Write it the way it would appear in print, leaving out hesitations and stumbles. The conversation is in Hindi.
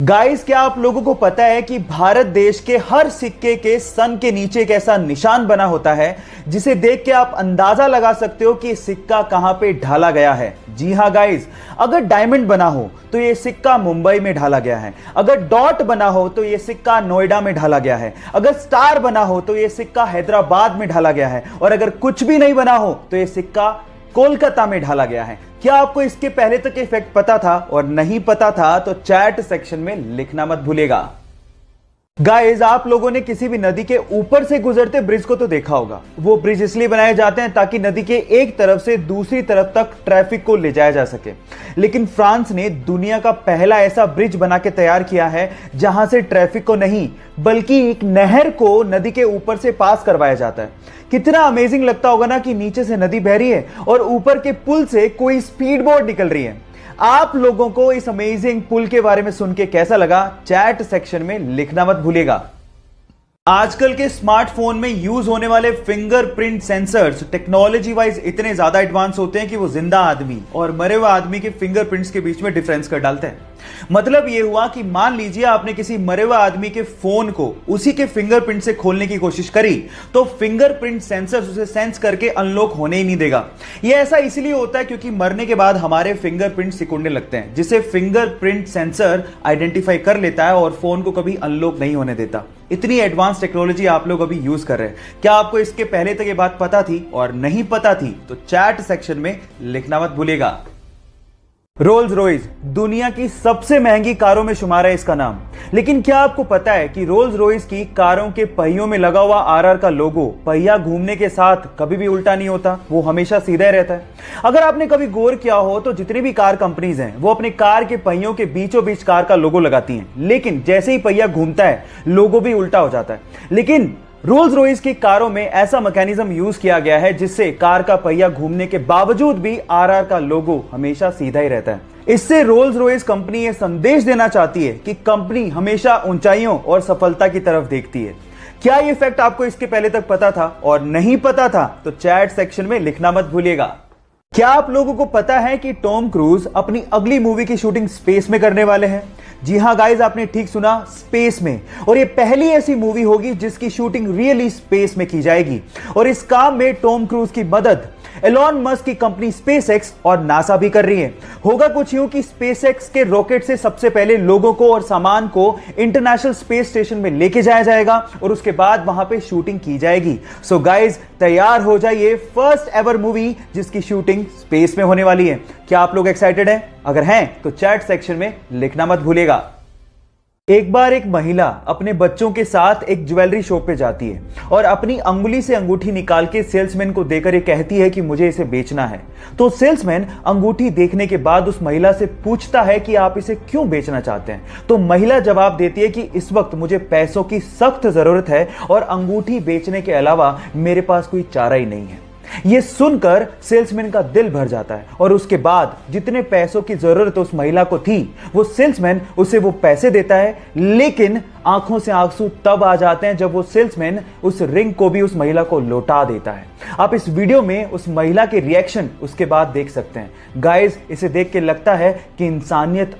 गाइस, क्या आप लोगों को पता है कि भारत देश के हर सिक्के के सन के नीचे एक ऐसा निशान बना होता है जिसे देख के आप अंदाजा लगा सकते हो कि सिक्का कहां पे ढाला गया है। जी हां गाइस, अगर डायमंड बना हो तो यह सिक्का मुंबई में ढाला गया है, अगर डॉट बना हो तो यह सिक्का नोएडा में ढाला गया है, अगर स्टार बना हो तो यह सिक्का हैदराबाद में ढाला गया है, और अगर कुछ भी नहीं बना हो तो यह सिक्का कोलकाता में ढाला गया है। क्या आपको इसके पहले तक इफेक्ट पता था? और नहीं पता था तो चैट सेक्शन में लिखना मत भूलिएगा। गाइस, आप लोगों ने किसी भी नदी के ऊपर से गुजरते ब्रिज को तो देखा होगा। वो ब्रिज इसलिए बनाए जाते हैं ताकि नदी के एक तरफ से दूसरी तरफ तक ट्रैफिक को ले जाया जा सके। लेकिन फ्रांस ने दुनिया का पहला ऐसा ब्रिज बना के तैयार किया है जहां से ट्रैफिक को नहीं बल्कि एक नहर को नदी के ऊपर से पास करवाया जाता है। कितना अमेजिंग लगता होगा ना कि नीचे से नदी बह रही है और ऊपर के पुल से कोई स्पीड बोट निकल रही है। आप लोगों को इस अमेजिंग पुल के बारे में सुन के कैसा लगा? चैट सेक्शन में लिखना मत भूलिएगा। आजकल के स्मार्टफोन में यूज होने वाले फिंगरप्रिंट सेंसर्स टेक्नोलॉजी वाइज इतने ज्यादा एडवांस होते हैं कि वो जिंदा आदमी और मरे हुए आदमी के फिंगरप्रिंट्स के बीच में डिफरेंस कर डालते हैं। मतलब ये हुआ कि मान लीजिए आपने किसी मरे हुए आदमी के फोन को उसी के फिंगरप्रिंट से खोलने की कोशिश करी तो फिंगरप्रिंट सेंसर उसे सेंस करके अनलॉक होने ही नहीं देगा। यह ऐसा इसलिए होता है क्योंकि मरने के बाद हमारे फिंगरप्रिंट सिकुड़ने लगते हैं, जिसे फिंगरप्रिंट सेंसर आइडेंटिफाई कर लेता है और फोन को कभी अनलॉक नहीं होने देता। इतनी एडवांस टेक्नोलॉजी आप लोग अभी यूज कर रहे हैं। क्या आपको इसके पहले तक ये बात पता थी? और नहीं पता थी तो चैट सेक्शन में लिखना मत भूलिएगा। रोल्स रॉयस दुनिया की सबसे महंगी कारों में शुमार है इसका नाम। लेकिन क्या आपको पता है कि रोल्स रॉयस की कारों के पहियों में लगा हुआ आरआर का लोगो पहिया घूमने के साथ कभी भी उल्टा नहीं होता, वो हमेशा सीधा ही रहता है। अगर आपने कभी गौर किया हो तो जितनी भी कार कंपनीज हैं वो अपने कार के पहियों के बीचों बीच कार का लोगो लगाती हैं, लेकिन जैसे ही पहिया घूमता है लोगो भी उल्टा हो जाता है। लेकिन रोल्स रॉयस की कारों में ऐसा मैकेनिज्म यूज किया गया है जिससे कार का पहिया घूमने के बावजूद भी आरआर का लोगो हमेशा सीधा ही रहता है। इससे रोल्स रॉयस कंपनी यह संदेश देना चाहती है कि कंपनी हमेशा ऊंचाइयों और सफलता की तरफ देखती है। क्या यह फैक्ट आपको इसके पहले तक पता था? और नहीं पता था तो चैट सेक्शन में लिखना मत भूलिएगा। क्या आप लोगों को पता है कि टॉम क्रूज अपनी अगली मूवी की शूटिंग स्पेस में करने वाले हैं? जी हां गाइस, आपने ठीक सुना, स्पेस में। और ये पहली ऐसी मूवी होगी जिसकी शूटिंग रियली स्पेस में की जाएगी। और इस काम में टॉम क्रूज की मदद एलॉन मस्क की कंपनी स्पेसएक्स और नासा भी कर रही है। होगा कुछ यूं कि स्पेसएक्स के रॉकेट से सबसे पहले लोगों को और सामान को इंटरनेशनल स्पेस स्टेशन में लेके जाया जाएगा और उसके बाद वहां पे शूटिंग की जाएगी। सो गाइस, तैयार हो जाइए, फर्स्ट एवर मूवी जिसकी शूटिंग स्पेस में होने वाली है। क्या आप लोग एक्साइटेड हैं? अगर हैं तो चैट सेक्शन में लिखना मत भूलिएगा। एक बार एक महिला अपने बच्चों के साथ एक ज्वेलरी शॉप पे जाती है और अपनी अंगुली से अंगूठी निकाल के सेल्समैन को देकर ये कहती है कि मुझे इसे बेचना है। तो सेल्समैन अंगूठी देखने के बाद उस महिला से पूछता है कि आप इसे क्यों बेचना चाहते हैं? तो महिला जवाब देती है कि इस वक्त मुझे पैसों की सख्त जरूरत है और अंगूठी बेचने के अलावा मेरे पास कोई चारा ही नहीं है। यह सुनकर सेल्समैन का दिल भर जाता है और उसके बाद जितने पैसों की जरूरत उस महिला को थी वो सेल्समैन उसे वो पैसे देता है। लेकिन आंखों से आंसू तब आ जाते हैं जब वो सेल्समैन उस रिंग को भी उस महिला को लौटा देता है। आप इस वीडियो में उस महिला के रिएक्शन उसके बाद देख सकते हैं। गाइस, इसे देख के लगता है कि इंसानियत